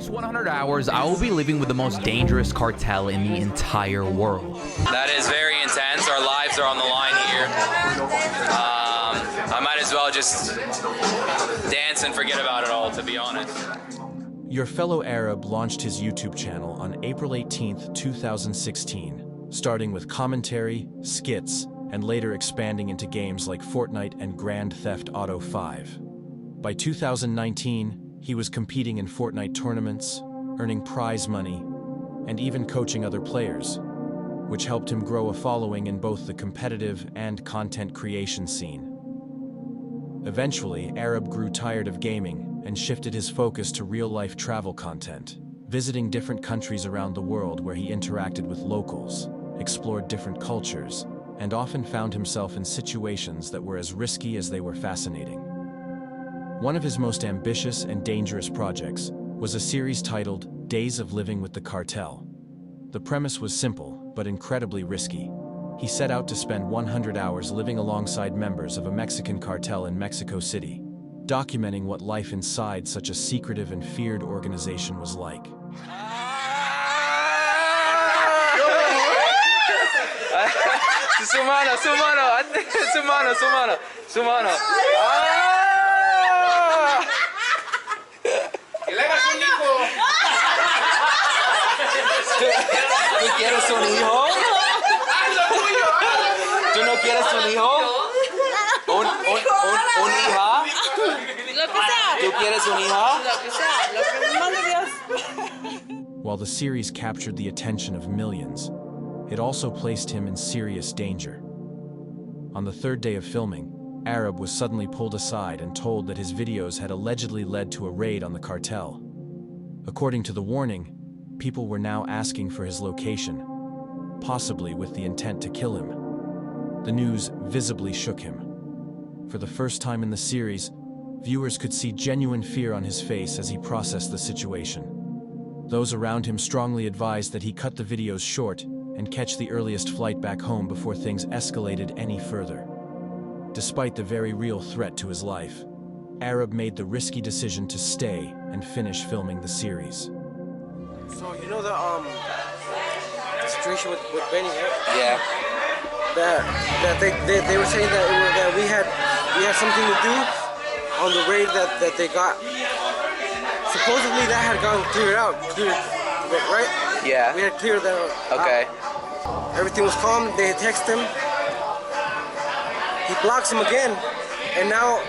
next 100 hours, I will be living with the most dangerous cartel in the entire world. That is very intense. Our lives are on the line here. I might as well just dance and forget about it all, to be honest. Your fellow Arab launched his YouTube channel on April 18, 2016, starting with commentary, skits, and later expanding into games like Fortnite and Grand Theft Auto 5. By 2019, he was competing in Fortnite tournaments, earning prize money, and even coaching other players, which helped him grow a following in both the competitive and content creation scene. Eventually, Arab grew tired of gaming and shifted his focus to real-life travel content, visiting different countries around the world where he interacted with locals, explored different cultures, and often found himself in situations that were as risky as they were fascinating. One of his most ambitious and dangerous projects was a series titled Days of Living with the Cartel. The premise was simple, but incredibly risky. He set out to spend 100 hours living alongside members of a Mexican cartel in Mexico City, documenting what life inside such a secretive and feared organization was like. ¿Tú quieres un hijo? ¿Tú no quieres un hijo? ¿Un hija? ¿Tú quieres un hija? While the series captured the attention of millions, it also placed him in serious danger. On the third day of filming, Arab was suddenly pulled aside and told that his videos had allegedly led to a raid on the cartel. According to the warning, people were now asking for his location, possibly with the intent to kill him. The news visibly shook him. For the first time in the series, viewers could see genuine fear on his face as he processed the situation. Those around him strongly advised that he cut the videos short and catch the earliest flight back home before things escalated any further. Despite the very real threat to his life, Arab made the risky decision to stay and finish filming the series. So you know the situation with Benny, right? Yeah. That they were saying that we had something to do on the raid that they got. Supposedly that had gotten cleared, right? Yeah. We had cleared that out. Okay. Everything was calm. They text him. He blocks him again, and now.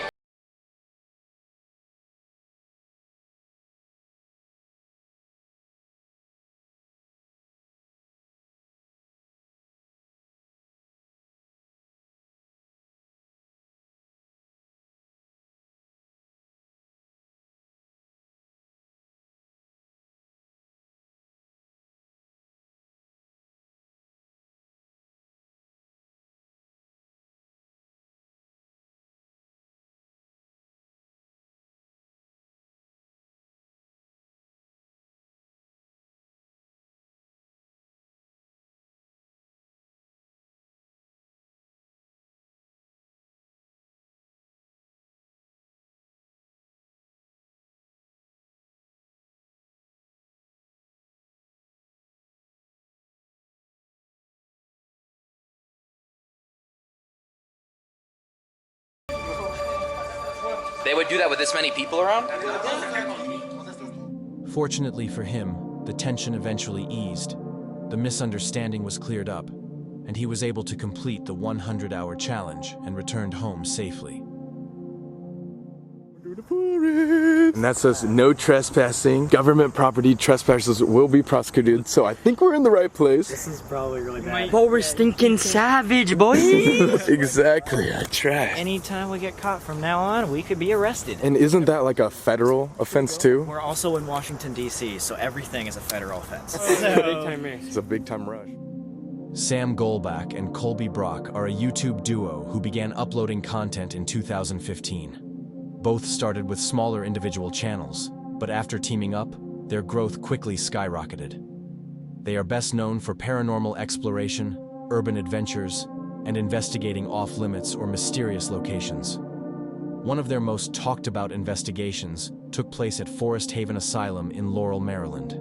They would do that with this many people around? Fortunately for him, the tension eventually eased. The misunderstanding was cleared up, and he was able to complete the 100-hour challenge and returned home safely. And that says no trespassing. Government property trespassers will be prosecuted, so I think we're in the right place. This is probably really bad. But we're stinking savage, boy! Exactly, I tried. Anytime we get caught from now on, we could be arrested. And isn't that like a federal offense too? We're also in Washington, D.C., so everything is a federal offense. It's a big time rush. Sam Goldbach and Colby Brock are a YouTube duo who began uploading content in 2015. Both started with smaller individual channels, but after teaming up, their growth quickly skyrocketed. They are best known for paranormal exploration, urban adventures, and investigating off-limits or mysterious locations. One of their most talked about investigations took place at Forest Haven Asylum in Laurel, Maryland.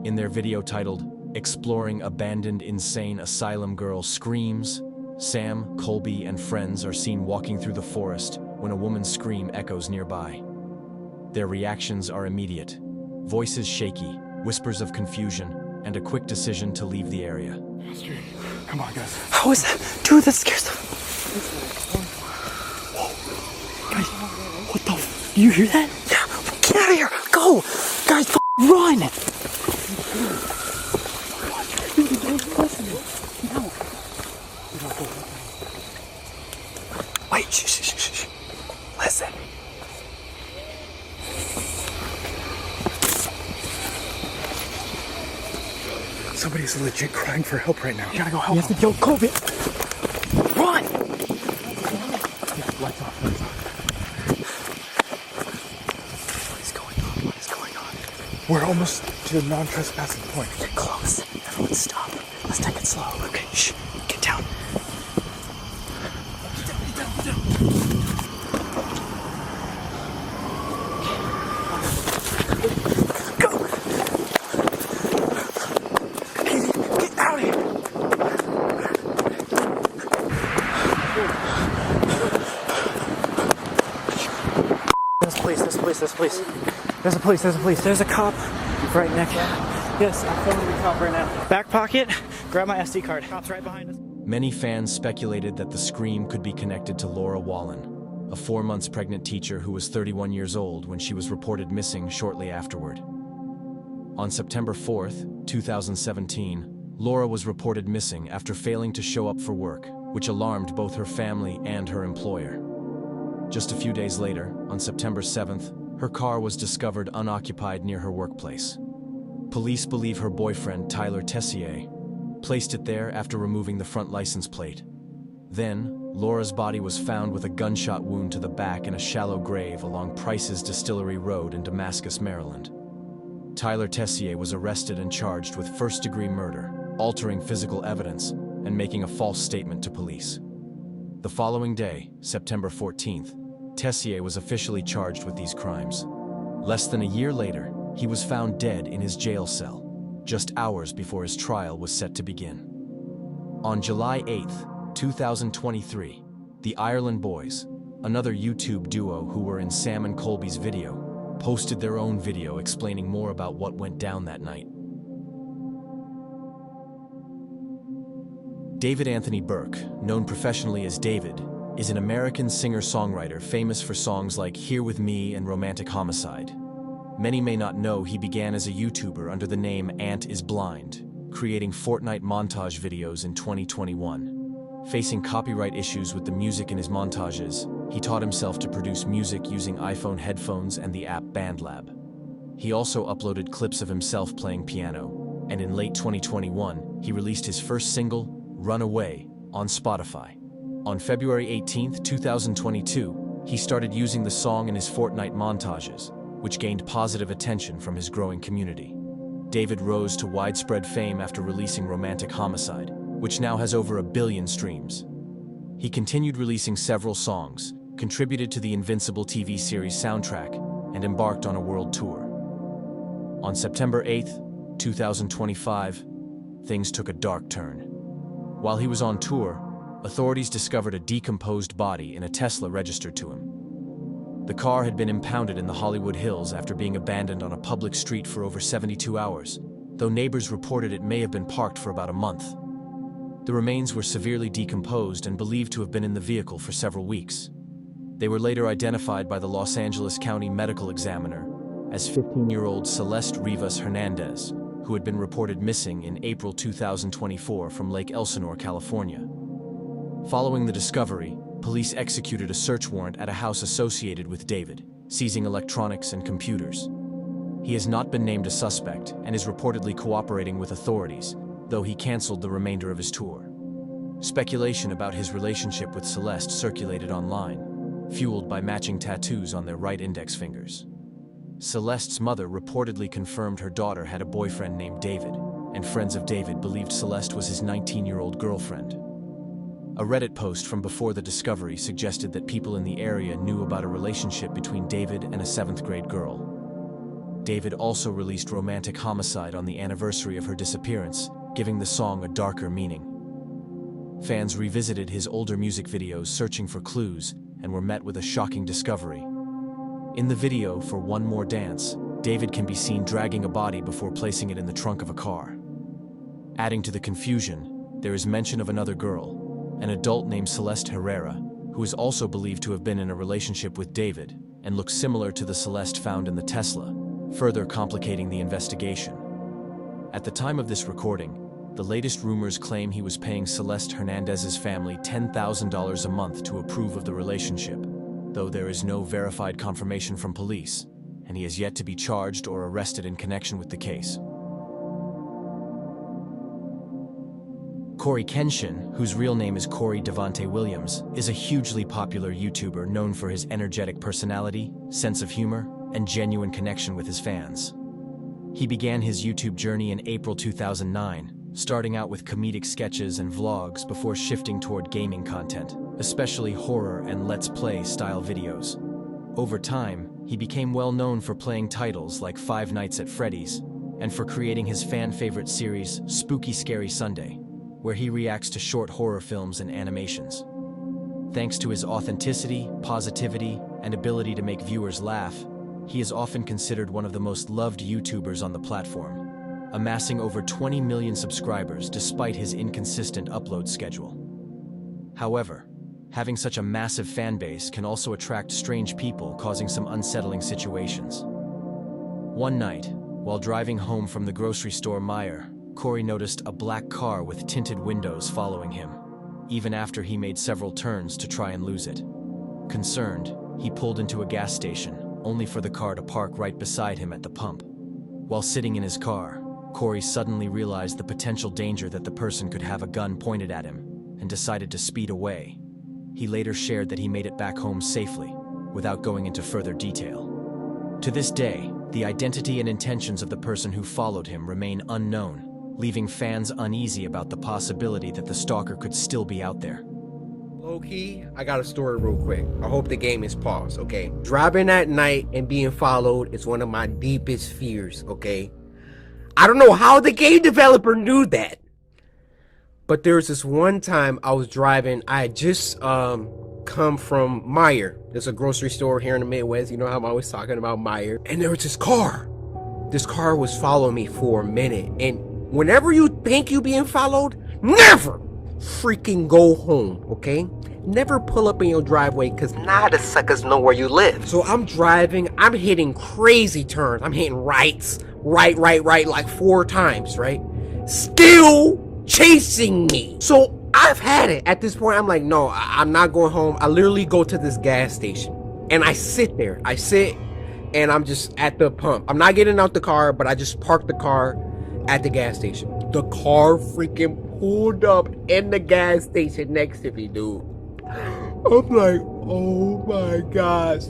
In their video titled, "Exploring Abandoned Insane Asylum Girl Screams," Sam, Colby, and friends are seen walking through the forest when a woman's scream echoes nearby. Their reactions are immediate. Voices shaky, whispers of confusion, and a quick decision to leave the area. Come on, guys. How is that? Dude, that scares the... Guys, what the you hear that? Yeah, get out of here! Go! Guys, run! Wait, shh. Listen. Somebody's legit crying for help right now. You gotta go help Yes, yo, Kobe! Run! Lights off. What is going on? We're almost to the non-trespassing point. Get close. Everyone stop. Let's take it slow. Okay, shh. Get down. Go! Get out of here! There's a police. There's a cop right next. Yes, I'm filming the cop right now. Back pocket, grab my SD card. Cop's right behind us. Many fans speculated that the scream could be connected to Laura Wallen, a 4 months pregnant teacher who was 31 years old when she was reported missing shortly afterward. On September 4th, 2017, Laura was reported missing after failing to show up for work, which alarmed both her family and her employer. Just a few days later, on September 7th, her car was discovered unoccupied near her workplace. Police believe her boyfriend, Tyler Tessier, placed it there after removing the front license plate. Then, Laura's body was found with a gunshot wound to the back in a shallow grave along Price's Distillery Road in Damascus, Maryland. Tyler Tessier was arrested and charged with first-degree murder, altering physical evidence, and making a false statement to police. The following day, September 14th, Tessier was officially charged with these crimes. Less than a year later, he was found dead in his jail cell, just hours before his trial was set to begin. On July 8th, 2023, the Ireland Boys, another YouTube duo who were in Sam and Colby's video, posted their own video explaining more about what went down that night. David Anthony Burke, known professionally as David, is an American singer-songwriter famous for songs like Here With Me and Romantic Homicide. Many may not know he began as a YouTuber under the name Ant Is Blind, creating Fortnite montage videos in 2021. Facing copyright issues with the music in his montages, he taught himself to produce music using iPhone headphones and the app BandLab. He also uploaded clips of himself playing piano, and in late 2021, he released his first single, Runaway, on Spotify. On February 18, 2022, he started using the song in his Fortnite montages, which gained positive attention from his growing community. David rose to widespread fame after releasing Romantic Homicide, which now has over 1 billion streams. He continued releasing several songs, contributed to the Invincible TV series soundtrack, and embarked on a world tour. On September 8, 2025, things took a dark turn. While he was on tour, authorities discovered a decomposed body in a Tesla registered to him. The car had been impounded in the Hollywood Hills after being abandoned on a public street for over 72 hours, though neighbors reported it may have been parked for about a month. The remains were severely decomposed and believed to have been in the vehicle for several weeks. They were later identified by the Los Angeles County Medical Examiner as 15-year-old Celeste Rivas Hernandez, who had been reported missing in April 2024 from Lake Elsinore, California. Following the discovery, police executed a search warrant at a house associated with David, seizing electronics and computers. He has not been named a suspect and is reportedly cooperating with authorities, though he canceled the remainder of his tour. Speculation about his relationship with Celeste circulated online, fueled by matching tattoos on their right index fingers. Celeste's mother reportedly confirmed her daughter had a boyfriend named David, and friends of David believed Celeste was his 19-year-old girlfriend. A Reddit post from before the discovery suggested that people in the area knew about a relationship between David and a 7th grade girl. David also released Romantic Homicide on the anniversary of her disappearance, giving the song a darker meaning. Fans revisited his older music videos searching for clues and were met with a shocking discovery. In the video for One More Dance, David can be seen dragging a body before placing it in the trunk of a car. Adding to the confusion, there is mention of another girl, an adult named Celeste Herrera, who is also believed to have been in a relationship with David and looks similar to the Celeste found in the Tesla, further complicating the investigation. At the time of this recording, the latest rumors claim he was paying Celeste Hernandez's family $10,000 a month to approve of the relationship, though there is no verified confirmation from police, and he has yet to be charged or arrested in connection with the case. Corey Kenshin, whose real name is Corey Devontae Williams, is a hugely popular YouTuber known for his energetic personality, sense of humor, and genuine connection with his fans. He began his YouTube journey in April 2009, starting out with comedic sketches and vlogs before shifting toward gaming content, especially horror and Let's Play style videos. Over time, he became well known for playing titles like Five Nights at Freddy's and for creating his fan-favorite series Spooky Scary Sunday, where he reacts to short horror films and animations. Thanks to his authenticity, positivity, and ability to make viewers laugh, he is often considered one of the most loved YouTubers on the platform, amassing over 20 million subscribers despite his inconsistent upload schedule. However, having such a massive fan base can also attract strange people, causing some unsettling situations. One night, while driving home from the grocery store Meijer, Corey noticed a black car with tinted windows following him, even after he made several turns to try and lose it. Concerned, he pulled into a gas station, only for the car to park right beside him at the pump. While sitting in his car, Corey suddenly realized the potential danger that the person could have a gun pointed at him and decided to speed away. He later shared that he made it back home safely, without going into further detail. To this day, the identity and intentions of the person who followed him remain unknown, leaving fans uneasy about the possibility that the stalker could still be out there. Low-key, I got a story real quick. I hope the game is paused, okay? Driving at night and being followed is one of my deepest fears, okay? I don't know how the game developer knew that. But there was this one time I was driving. I had just come from Meijer. There's a grocery store here in the Midwest. You know how I'm always talking about Meijer. And there was this car. This car was following me for a minute. And whenever you think you're being followed, never freaking go home, okay? Never pull up in your driveway, because now the suckers know where you live. So I'm driving, I'm hitting crazy turns. I'm hitting rights, right, like 4 times, right? Still chasing me. So I've had it. At this point, I'm like, no, I'm not going home. I literally go to this gas station, and I sit there. I sit, and I'm just at the pump. I'm not getting out the car, but I just park the car at the gas station. The car freaking pulled up in the gas station next to me, dude. I'm like, oh my gosh.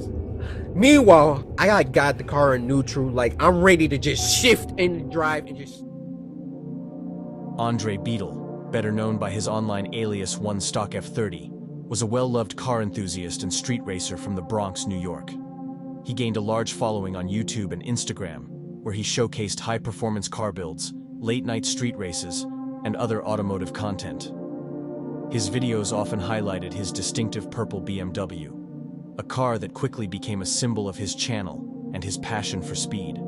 Meanwhile, I got the car in neutral, like I'm ready to just shift and drive and just... Andre Beetle, better known by his online alias One Stock F30, was a well-loved car enthusiast and street racer from the Bronx, New York. He gained a large following on YouTube and Instagram, where he showcased high-performance car builds, late-night street races, and other automotive content. His videos often highlighted his distinctive purple BMW, a car that quickly became a symbol of his channel and his passion for speed.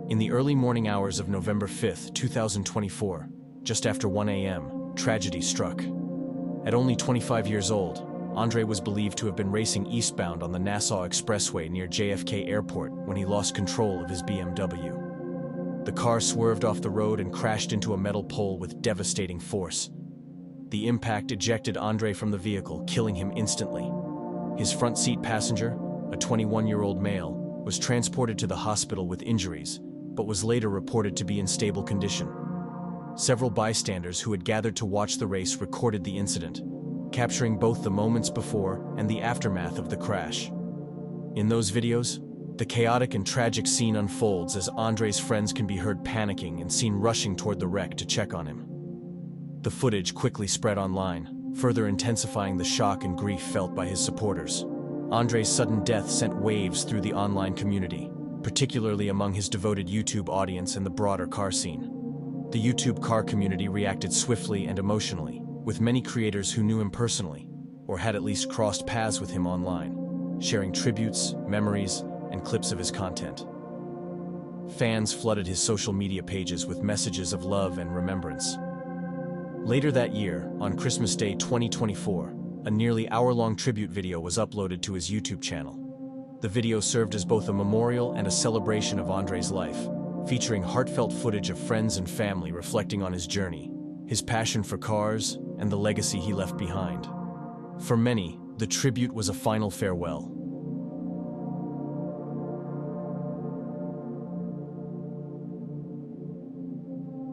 In the early morning hours of November 5, 2024, just after 1 a.m., tragedy struck. At only 25 years old, Andre was believed to have been racing eastbound on the Nassau Expressway near JFK Airport when he lost control of his BMW. The car swerved off the road and crashed into a metal pole with devastating force. The impact ejected Andre from the vehicle, killing him instantly. His front seat passenger, a 21-year-old male, was transported to the hospital with injuries, but was later reported to be in stable condition. Several bystanders who had gathered to watch the race recorded the incident, capturing both the moments before and the aftermath of the crash. In those videos, the chaotic and tragic scene unfolds as Andre's friends can be heard panicking and seen rushing toward the wreck to check on him. The footage quickly spread online, further intensifying the shock and grief felt by his supporters. Andre's sudden death sent waves through the online community, particularly among his devoted YouTube audience and the broader car scene. The YouTube car community reacted swiftly and emotionally, with many creators who knew him personally, or had at least crossed paths with him online, sharing tributes, memories, and clips of his content. Fans flooded his social media pages with messages of love and remembrance. Later that year, on Christmas Day 2024, a nearly hour-long tribute video was uploaded to his YouTube channel. The video served as both a memorial and a celebration of Andre's life, featuring heartfelt footage of friends and family reflecting on his journey, his passion for cars, and the legacy he left behind. For many, the tribute was a final farewell,